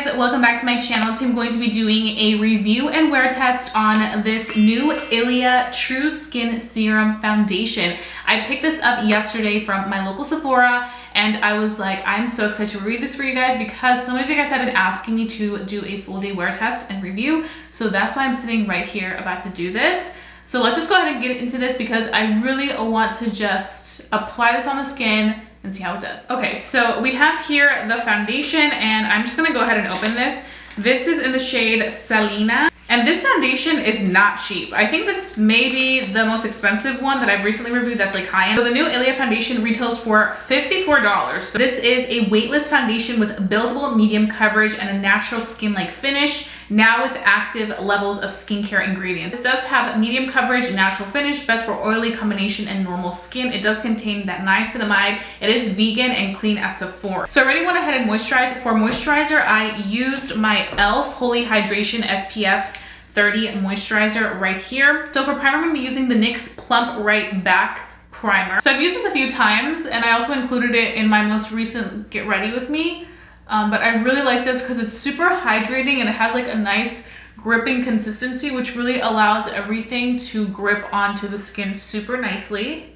guys, welcome back to my channel. Today I'm going to be doing a review and wear test on this new ILIA True Skin Serum Foundation. I picked this up yesterday from my local Sephora and I was like, I'm so excited to read this for you guys because so many of you guys have been asking me to do a full day wear test and review. So that's why I'm sitting right here about to do this. So let's just go ahead and get into this because I really want to just apply this on the skin and see how it does. Okay, so we have here the foundation and I'm just gonna go ahead and open this. This is in the shade Selena. And this foundation is not cheap. I think this may be the most expensive one that I've recently reviewed that's like high-end. So the new ILIA foundation retails for $54. So this is a weightless foundation with buildable medium coverage and a natural skin-like finish, now with active levels of skincare ingredients. This does have medium coverage, natural finish, best for oily combination and normal skin. It does contain that niacinamide. It is vegan and clean at Sephora. So I already went ahead and moisturized. For moisturizer, I used my e.l.f. Holy Hydration SPF 30 moisturizer right here. So for primer, I'm gonna be using the NYX Plump Right Back primer. So I've used this a few times and I also included it in my most recent Get Ready With Me. But I really like this because it's super hydrating and it has like a nice gripping consistency, which really allows everything to grip onto the skin super nicely.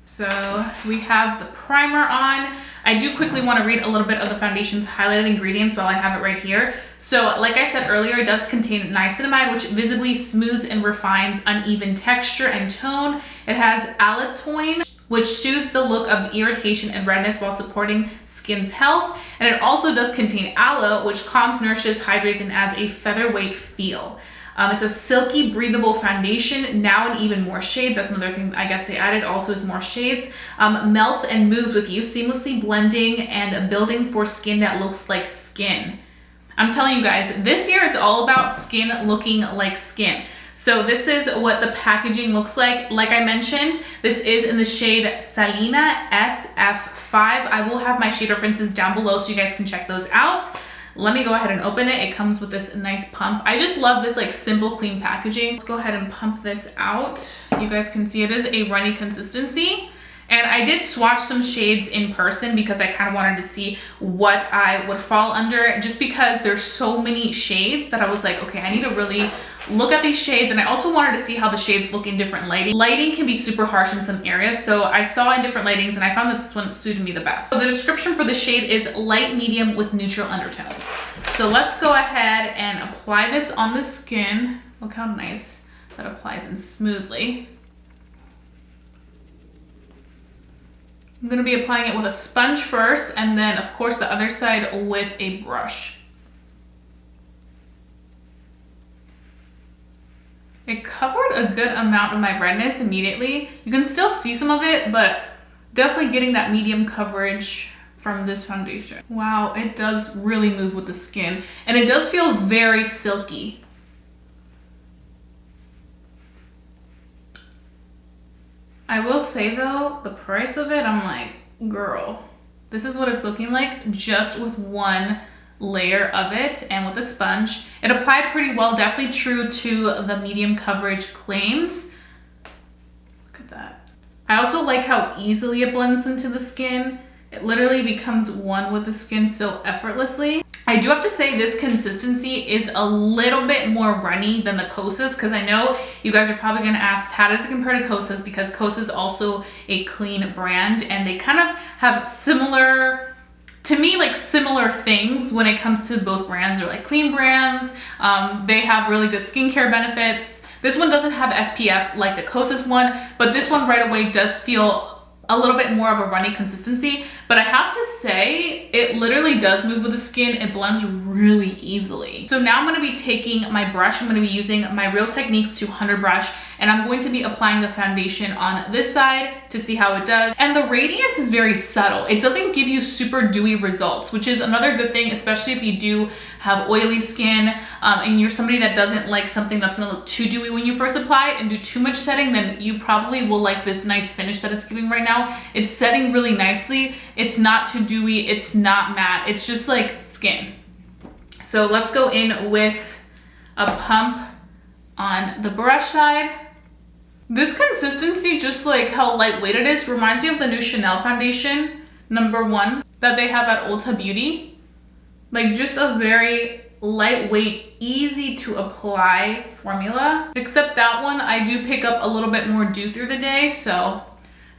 So we have the primer on. I do quickly want to read a little bit of the foundation's highlighted ingredients while I have it right here. So like I said earlier, it does contain niacinamide, which visibly smooths and refines uneven texture and tone. It has allantoin, which soothes the look of irritation and redness while supporting skin's health. And it also does contain aloe, which calms, nourishes, hydrates, and adds a featherweight feel. It's a silky, breathable foundation, now in even more shades. That's another thing I guess they added also is more shades. Melts and moves with you, seamlessly blending and building for skin that looks like skin. I'm telling you guys, this year it's all about skin looking like skin. So this is what the packaging looks like. Like I mentioned, this is in the shade Selena SF5. I will have my shade references down below so you guys can check those out. Let me go ahead and open it. It comes with this nice pump. I just love this like simple, clean packaging. Let's go ahead and pump this out. You guys can see it is a runny consistency. And I did swatch some shades in person because I kind of wanted to see what I would fall under, just because there's so many shades that I was like, okay, I need to really look at these shades. And I also wanted to see how the shades look in different lighting. Lighting can be super harsh in some areas. So I saw in different lightings and I found that this one suited me the best. So the description for the shade is light medium with neutral undertones. So let's go ahead and apply this on the skin. Look how nice that applies and smoothly. I'm gonna be applying it with a sponge first and then of course the other side with a brush. It covered a good amount of my redness immediately. You can still see some of it, but definitely getting that medium coverage from this foundation. Wow, it does really move with the skin and it does feel very silky. I will say though, the price of it, I'm like, girl, this is what it's looking like just with one layer of it and with a sponge. It applied pretty well, definitely true to the medium coverage claims. Look at that. I also like how easily it blends into the skin. It literally becomes one with the skin so effortlessly. I do have to say this consistency is a little bit more runny than the Kosas because I know you guys are probably gonna ask, how does it compare to Kosas? Because Kosas is also a clean brand and they kind of have similar, to me, like similar things when it comes to both brands. They're like clean brands. They have really good skincare benefits. This one doesn't have SPF like the Kosas one, but this one right away does feel a little bit more of a runny consistency, but I have to say it literally does move with the skin. It blends really easily. So now I'm going to be taking my brush. I'm going to be using my Real Techniques 200 brush and I'm going to be applying the foundation on this side to see how it does. And the radiance is very subtle. It doesn't give you super dewy results, which is another good thing, especially if you do have oily skin and you're somebody that doesn't like something that's gonna look too dewy when you first apply it and do too much setting, then you probably will like this nice finish that it's giving right now. It's setting really nicely. It's not too dewy, it's not matte, it's just like skin. So let's go in with a pump on the brush side. This consistency, just like how lightweight it is, reminds me of the new Chanel foundation, #1, that they have at Ulta Beauty. Like just a very lightweight, easy to apply formula. Except that one, I do pick up a little bit more dew through the day. So I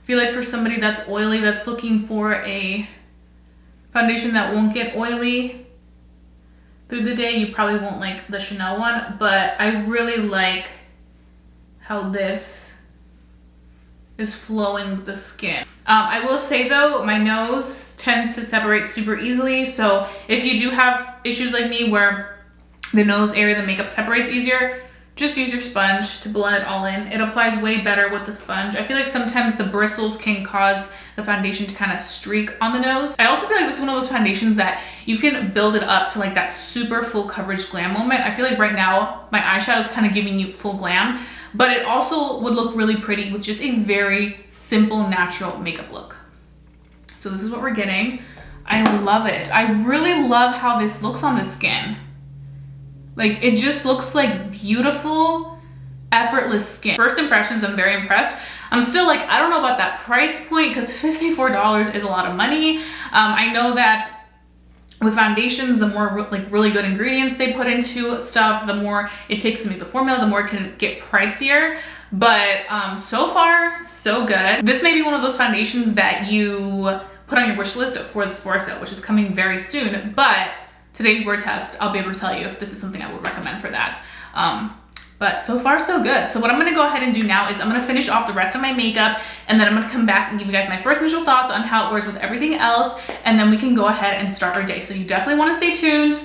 feel like for somebody that's oily, that's looking for a foundation that won't get oily through the day, you probably won't like the Chanel one. But I really like how this is flowing with the skin. I will say though, my nose tends to separate super easily. So if you do have issues like me where the nose area, the makeup separates easier, just use your sponge to blend it all in. It applies way better with the sponge. I feel like sometimes the bristles can cause the foundation to kind of streak on the nose. I also feel like this is one of those foundations that you can build it up to like that super full coverage glam moment. I feel like right now my eyeshadow is kind of giving you full glam, but it also would look really pretty with just a very simple, natural makeup look. So this is what we're getting. I love it. I really love how this looks on the skin. Like it just looks like beautiful, effortless skin. First impressions, I'm very impressed. I'm still like, I don't know about that price point because $54 is a lot of money. I know that with foundations, the more like really good ingredients they put into stuff, the more it takes to make the formula, the more it can get pricier. But so far, so good. This may be one of those foundations that you put on your wish list for the Sephora sale, which is coming very soon. But today's word test, I'll be able to tell you if this is something I would recommend for that. But so far, so good. So what I'm gonna go ahead and do now is I'm gonna finish off the rest of my makeup, and then I'm gonna come back and give you guys my first initial thoughts on how it wears with everything else, and then we can go ahead and start our day. So you definitely wanna stay tuned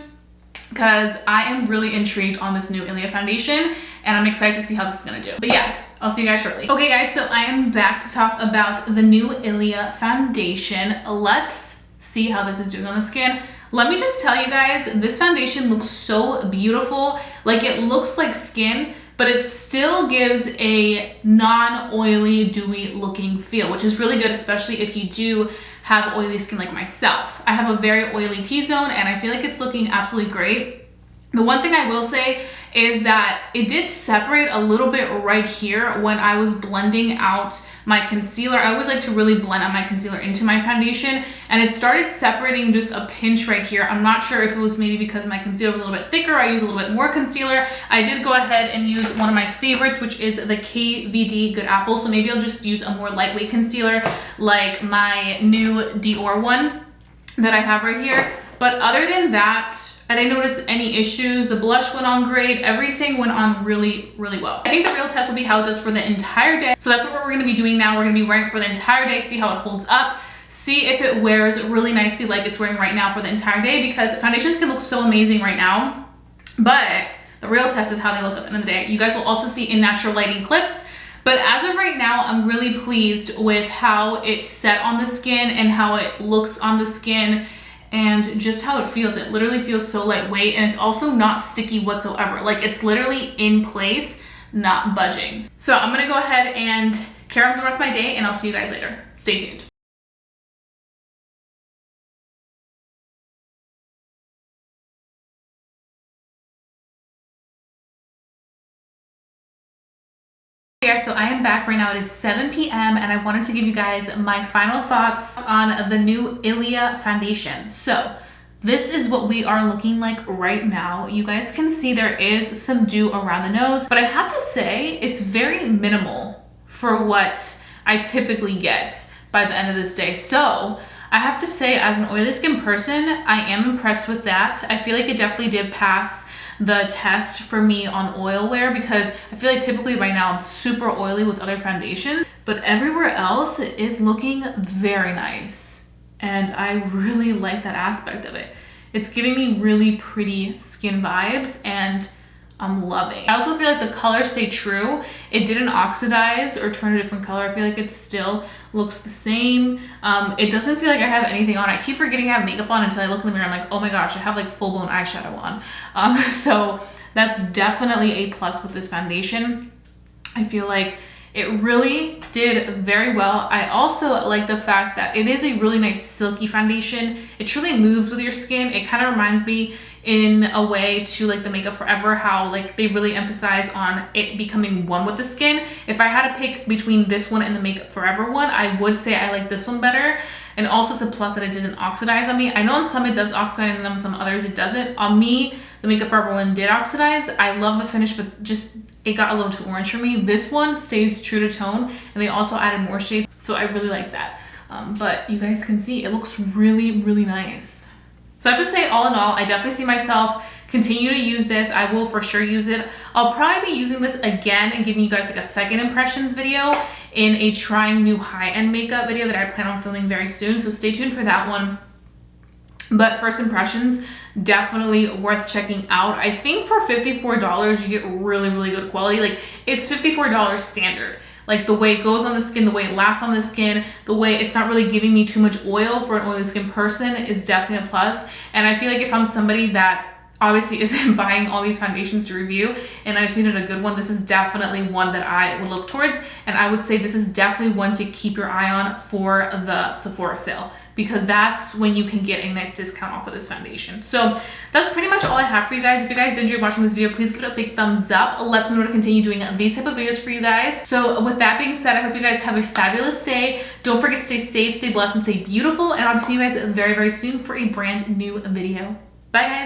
because I am really intrigued on this new ILIA foundation, and I'm excited to see how this is gonna do. But yeah, I'll see you guys shortly. Okay guys, so I am back to talk about the new ILIA foundation. Let's see how this is doing on the skin. Let me just tell you guys, this foundation looks so beautiful. Like it looks like skin, but it still gives a non-oily, dewy looking feel, which is really good, especially if you do have oily skin like myself. I have a very oily T-zone and I feel like it's looking absolutely great. The one thing I will say is that it did separate a little bit right here when I was blending out my concealer. I always like to really blend out my concealer into my foundation, and it started separating just a pinch right here. I'm not sure if it was maybe because my concealer was a little bit thicker, I used a little bit more concealer. I did go ahead and use one of my favorites, which is the KVD Good Apple, so maybe I'll just use a more lightweight concealer like my new Dior one that I have right here. But other than that, I didn't notice any issues. The blush went on great. Everything went on really, really well. I think the real test will be how it does for the entire day. So that's what we're gonna be doing now. We're gonna be wearing it for the entire day, see how it holds up, see if it wears really nicely like it's wearing right now for the entire day, because foundations can look so amazing right now, but the real test is how they look at the end of the day. You guys will also see in natural lighting clips, but as of right now, I'm really pleased with how it's set on the skin and how it looks on the skin, and just how it feels. It literally feels so lightweight, and it's also not sticky whatsoever. Like it's literally in place, not budging. So I'm gonna go ahead and carry on the rest of my day, and I'll see you guys later. Stay tuned. Yeah, so I am back right now. It is 7 p.m. and I wanted to give you guys my final thoughts on the new ILIA foundation. So this is what we are looking like right now. You guys can see there is some dew around the nose, but I have to say it's very minimal for what I typically get by the end of this day. So I have to say, as an oily skin person, I am impressed with that. I feel like it definitely did pass the test for me on oil wear, because I feel like typically right now I'm super oily with other foundations, but everywhere else is looking very nice. And I really like that aspect of it. It's giving me really pretty skin vibes, and I'm loving. I also feel like the color stayed true. It didn't oxidize or turn a different color. I feel like it still looks the same. It doesn't feel like I have anything on. I keep forgetting I have makeup on until I look in the mirror. I'm like, oh my gosh, I have like full-blown eyeshadow on. So that's definitely a plus with this foundation. I feel like it really did very well. I also like the fact that it is a really nice silky foundation. It truly moves with your skin. It kind of reminds me in a way to like the Makeup Forever, how like they really emphasize on it becoming one with the skin. If I had to pick between this one and the Makeup Forever one, I would say I like this one better. And also it's a plus that it doesn't oxidize on me. I know on some it does oxidize and on some others it doesn't. On me, the Makeup Forever one did oxidize. I love the finish, but just it got a little too orange for me. This one stays true to tone, and they also added more shade, so I really like that. But you guys can see it looks really, really nice. So I have to say, all in all, I definitely see myself continue to use this. I will for sure use it. I'll probably be using this again and giving you guys like a second impressions video in a trying new high-end makeup video that I plan on filming very soon. So stay tuned for that one. But first impressions, definitely worth checking out. I think for $54, you get really, really good quality. Like, it's $54 standard. Like, the way it goes on the skin, the way it lasts on the skin, the way it's not really giving me too much oil for an oily skin person is definitely a plus. And I feel like if I'm somebody that obviously isn't buying all these foundations to review and I just needed a good one, this is definitely one that I would look towards. And I would say this is definitely one to keep your eye on for the Sephora sale, because that's when you can get a nice discount off of this foundation. So that's pretty much all I have for you guys. If you guys did enjoy watching this video, please give it a big thumbs up. Let me know to continue doing these type of videos for you guys. So with that being said, I hope you guys have a fabulous day. Don't forget to stay safe, stay blessed, and stay beautiful. And I'll be seeing you guys very, very soon for a brand new video. Bye guys.